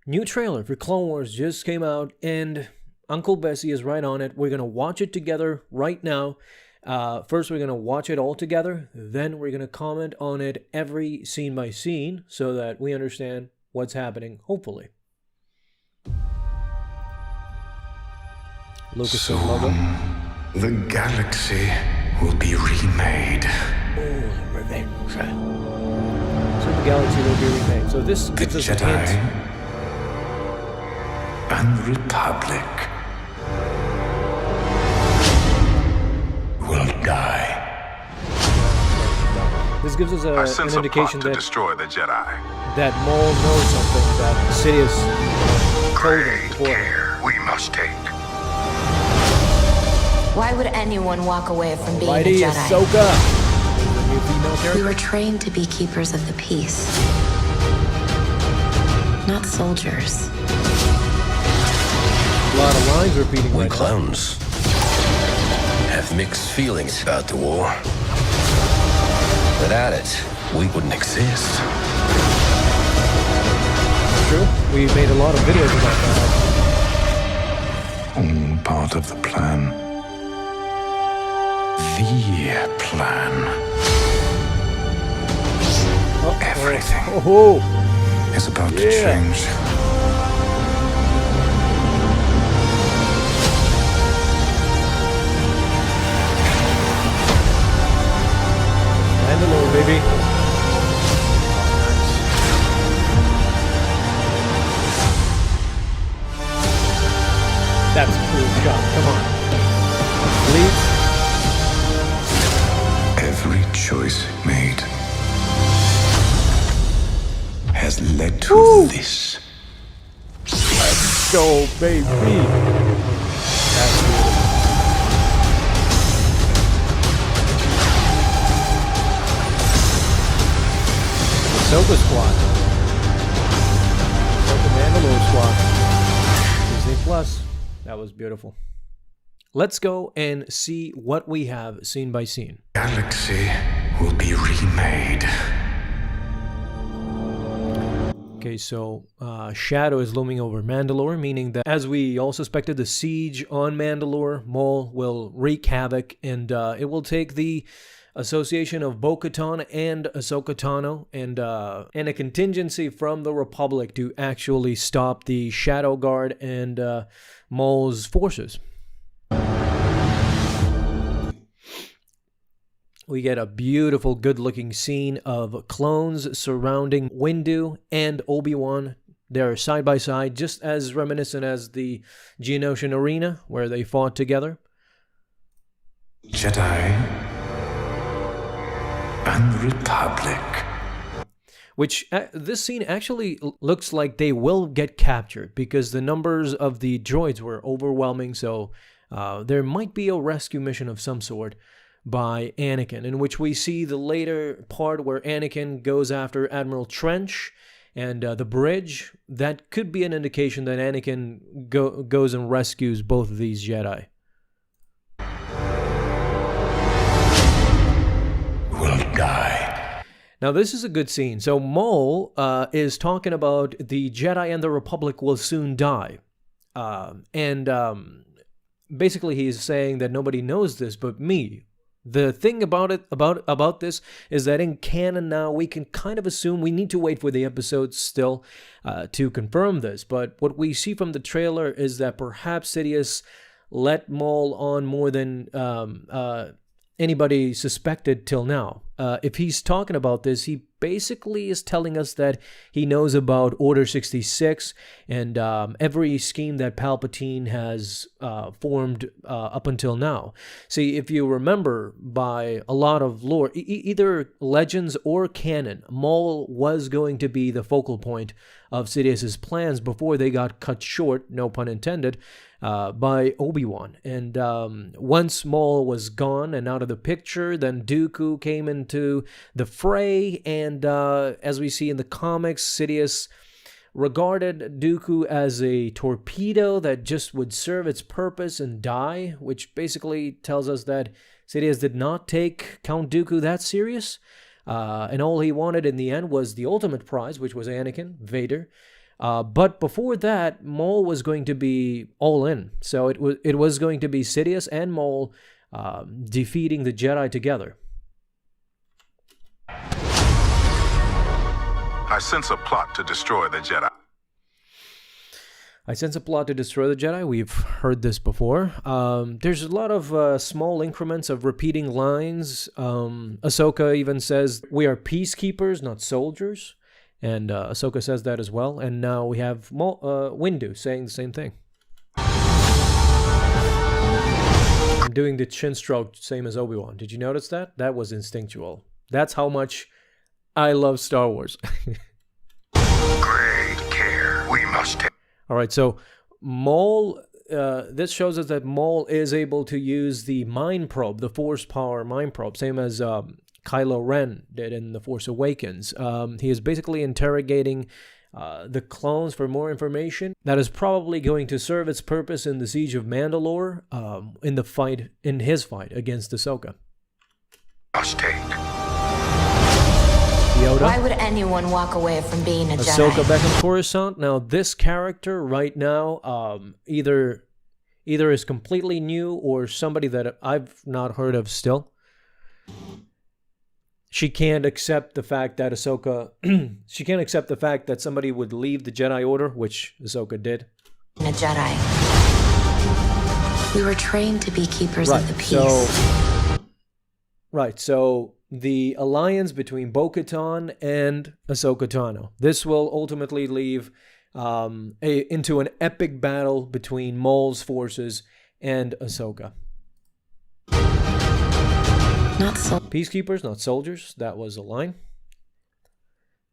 New trailer for Clone Wars just came out, and Uncle Bessie is right on it. We're going to watch it together right now. First, we're going to watch it all together. Then we're going to comment on it every scene by scene so that we understand what's happening, hopefully. Lucasfilm logo. The galaxy will be remade. Oh, revenge. So the galaxy will be remade. So this gives us a hint. And the Republic will die. This gives us an indication that destroy the Jedi. That Maul knows something that Sidious Great care we must take. Why would anyone walk away from being Righty, a Jedi? Ahsoka. New female character. We were trained to be keepers of the peace, not soldiers. A lot of lines repeating We right now. clones have mixed feelings about the war. Without it, we wouldn't exist. True. We made a lot of videos about that. All part of the plan. The plan. Everything is about to change. Mandalore, baby. That's a cool shot. Come on. Leads. Every choice made has led to this. Let's go, baby. That's beautiful. Ahsoka Squad. Ahsoka Mandalore Squad. Disney Plus. That was beautiful. Let's go and see what we have scene by scene. Galaxy will be remade. Okay, so shadow is looming over Mandalore, meaning that, as we all suspected, the siege on Mandalore, Maul will wreak havoc, and it will take the association of Bo-Katan and Ahsoka Tano and a contingency from the Republic to actually stop the Shadow Guard and Maul's forces. We get a beautiful, good-looking scene of clones surrounding Windu and Obi-Wan. They're side by side, just as reminiscent as the Geonosian arena where they fought together. Jedi and the Republic. Which, this scene actually looks like they will get captured because the numbers of the droids were overwhelming, so there might be a rescue mission of some sort by Anakin, in which we see the later part where Anakin goes after Admiral Trench and the bridge. That could be an indication that Anakin goes and rescues both of these Jedi. Will die. Now, this is a good scene. So Maul is talking about the Jedi and the Republic will soon die. Basically he's saying that nobody knows this but me. The thing about this is that in canon now we can kind of assume, we need to wait for the episodes still to confirm this, but what we see from the trailer is that perhaps Sidious let Maul on more than anybody suspected till now. If he's talking about this, he basically is telling us that he knows about Order 66 and every scheme that Palpatine has formed up until now. See, if you remember, by a lot of lore, either legends or canon, Maul was going to be the focal point of Sidious's plans before they got cut short, no pun intended, by Obi-Wan. And once Maul was gone and out of the picture, then Dooku came into the fray, and as we see in the comics, Sidious regarded Dooku as a torpedo that just would serve its purpose and die, which basically tells us that Sidious did not take Count Dooku that serious, and all he wanted in the end was the ultimate prize, which was Anakin, Vader. But before that, Maul was going to be all in. So it was going to be Sidious and Maul defeating the Jedi together. I sense a plot to destroy the Jedi. I sense a plot to destroy the Jedi. We've heard this before. There's a lot of small increments of repeating lines. Ahsoka even says, "We are peacekeepers, not soldiers." And Ahsoka says that as well. And now we have Windu saying the same thing. I'm doing the chin stroke, same as Obi-Wan. Did you notice that? That was instinctual. That's how much I love Star Wars. Great care we must take. All right, so Maul, this shows us that Maul is able to use the mind probe, the Force power mind probe, same as Kylo Ren did in The Force Awakens. He is basically interrogating the clones for more information that is probably going to serve its purpose in the Siege of Mandalore, in his fight against Ahsoka. Must take. Yoda. Why would anyone walk away from being a Ahsoka Jedi? back in Coruscant. Now, this character right now, either is completely new or somebody that I've not heard of still. She can't accept the fact that she can't accept the fact that somebody would leave the Jedi Order, which Ahsoka did. A Jedi. We were trained to be keepers of the peace. So the alliance between Bo-Katan and Ahsoka Tano. This will ultimately lead into an epic battle between Maul's forces and Ahsoka. Peacekeepers, not soldiers. That was a line.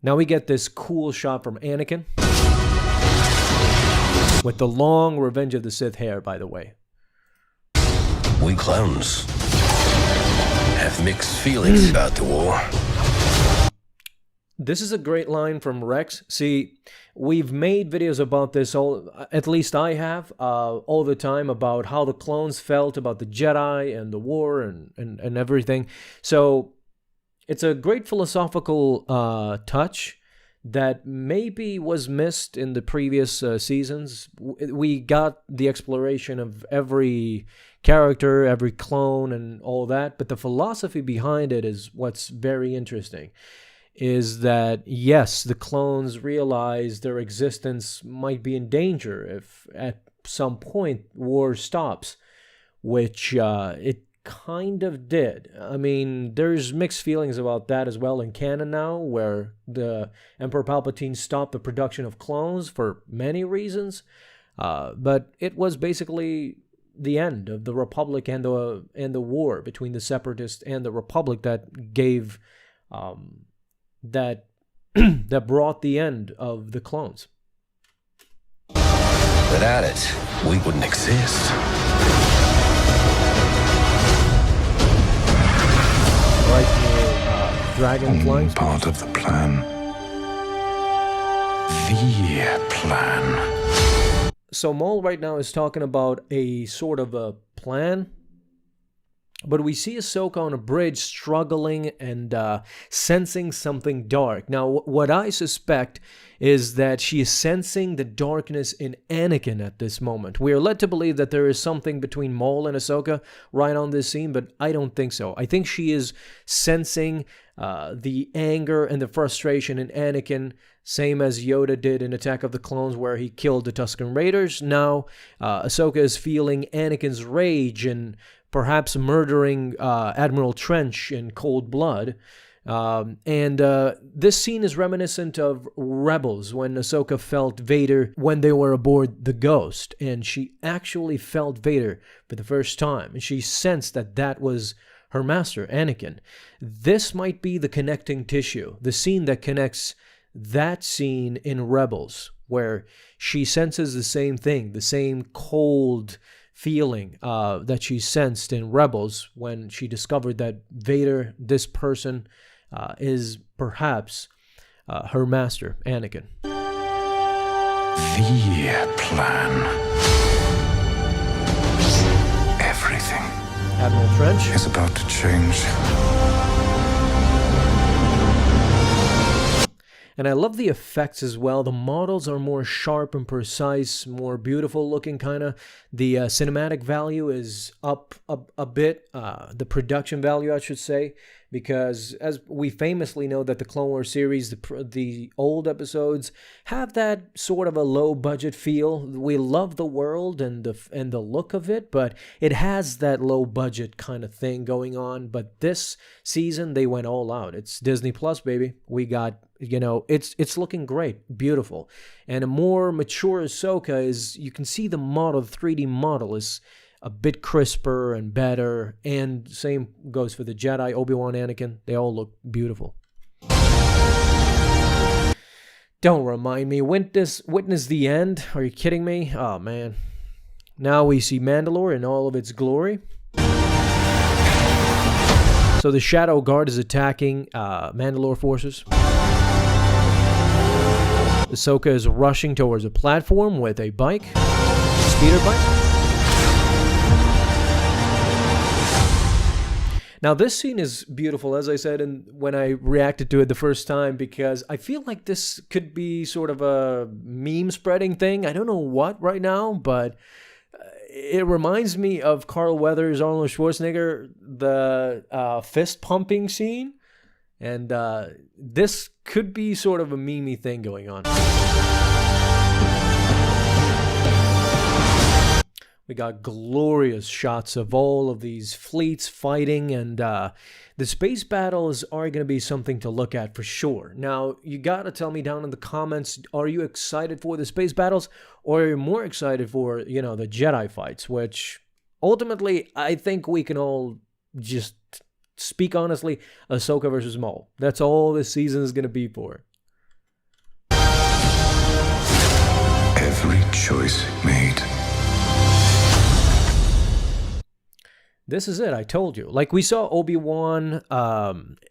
Now we get this cool shot from Anakin. With the long Revenge of the Sith hair, by the way. We clones have mixed feelings about the war. This is a great line from Rex. See, we've made videos about this, at least I have, all the time, about how the clones felt about the Jedi and the war and everything. So it's a great philosophical touch that maybe was missed in the previous seasons. We got the exploration of every character, every clone, and all that, but the philosophy behind it is what's very interesting. Is that, yes, the clones realize their existence might be in danger if at some point war stops, which it kind of did. I mean, there's mixed feelings about that as well in canon now, where the Emperor Palpatine stopped the production of clones for many reasons, but it was basically the end of the Republic and the war between the Separatists and the Republic that gave that brought the end of the clones. Without it, we wouldn't exist. Right here, dragon flying. Part of the plan. The plan. So Maul right now is talking about a sort of a plan. But we see Ahsoka on a bridge struggling and sensing something dark. Now, what I suspect is that she is sensing the darkness in Anakin at this moment. We are led to believe that there is something between Maul and Ahsoka right on this scene, but I don't think so. I think she is sensing the anger and the frustration in Anakin, same as Yoda did in Attack of the Clones, where he killed the Tusken Raiders. Now, Ahsoka is feeling Anakin's rage and perhaps murdering Admiral Trench in cold blood. This scene is reminiscent of Rebels, when Ahsoka felt Vader when they were aboard the Ghost, and she actually felt Vader for the first time, and she sensed that that was her master, Anakin. This might be the connecting tissue, the scene that connects that scene in Rebels, where she senses the same thing, the same cold feeling that she sensed in Rebels when she discovered that Vader, this person, is perhaps her master, Anakin. The plan. Everything Admiral Trench is about to change. And I love the effects as well. The models are more sharp and precise, more beautiful looking kind of. The cinematic value is up a bit, the production value I should say, because as we famously know that the Clone Wars series, the old episodes, have that sort of a low budget feel. We love the world and the look of it, but it has that low budget kind of thing going on. But this season they went all out. It's Disney Plus, baby. We got, you know, it's looking great, beautiful. And a more mature Ahsoka is, you can see the model, the 3D model is a bit crisper and better, and same goes for the Jedi, Obi-Wan, Anakin. They all look beautiful. Don't remind me. Witness the end? Are you kidding me? Oh, man. Now we see Mandalore in all of its glory. So the Shadow Guard is attacking Mandalore forces. Ahsoka is rushing towards a platform with a bike, speeder bike. Now, this scene is beautiful, as I said, and when I reacted to it the first time, because I feel like this could be sort of a meme spreading thing. I don't know what right now, but it reminds me of Carl Weathers, Arnold Schwarzenegger, the fist pumping scene, and this could be sort of a memey thing going on. We got glorious shots of all of these fleets fighting, and the space battles are going to be something to look at for sure. Now, you got to tell me down in the comments, are you excited for the space battles, or are you more excited for, you know, the Jedi fights, which ultimately I think we can all just speak honestly, Ahsoka versus Maul. That's all this season is going to be for. Every choice made. This is it, I told you. Like, we saw Obi-Wan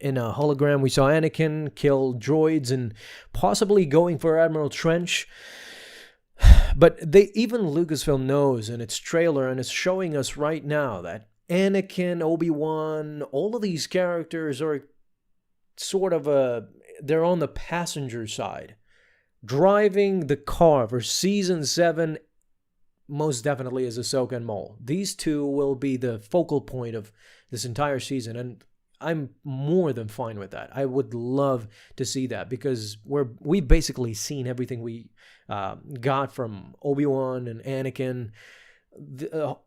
in a hologram. We saw Anakin kill droids and possibly going for Admiral Trench. But even Lucasfilm knows in its trailer, and it's showing us right now, that Anakin, Obi-Wan, all of these characters are sort of they're on the passenger side. Driving the car for Season 7 most definitely is Ahsoka and Maul. These two will be the focal point of this entire season, and I'm more than fine with that. I would love to see that, because we've basically seen everything we got from Obi-Wan and Anakin.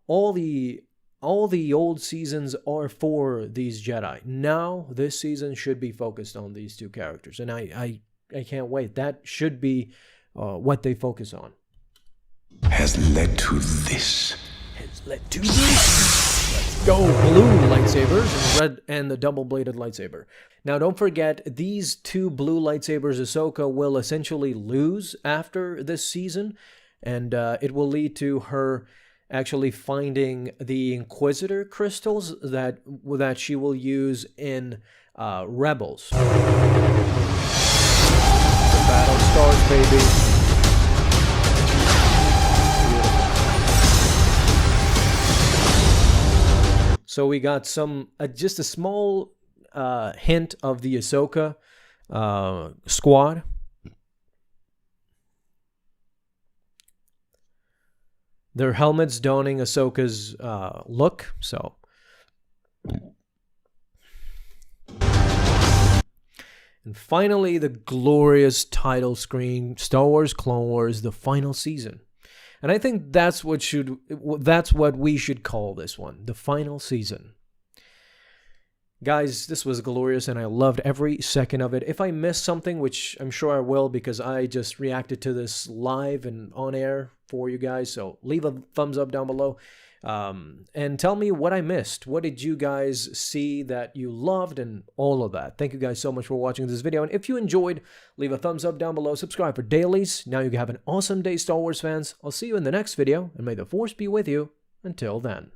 All the old seasons are for these Jedi. Now this season should be focused on these two characters, and I can't wait. That should be what they focus on. Has led to this. Let's go. Blue lightsabers and red, and the double-bladed lightsaber. Now, don't forget, these two blue lightsabers Ahsoka will essentially lose after this season, and it will lead to her actually finding the Inquisitor crystals that she will use in Rebels. The battle starts, baby. So we got just a small hint of the Ahsoka squad. Their helmets donning Ahsoka's look. So, and finally, the glorious title screen: Star Wars Clone Wars, the final season. And I think that's what we should call this one, the final season. Guys, this was glorious, and I loved every second of it. If I missed something, which I'm sure I will, because I just reacted to this live and on air for you guys, so leave a thumbs up down below. And tell me what I missed. What did you guys see that you loved, and all of that? Thank you guys so much for watching this video. And if you enjoyed, leave a thumbs up down below. Subscribe for dailies. Now you can have an awesome day, Star Wars fans. I'll see you in the next video, and may the Force be with you. Until then.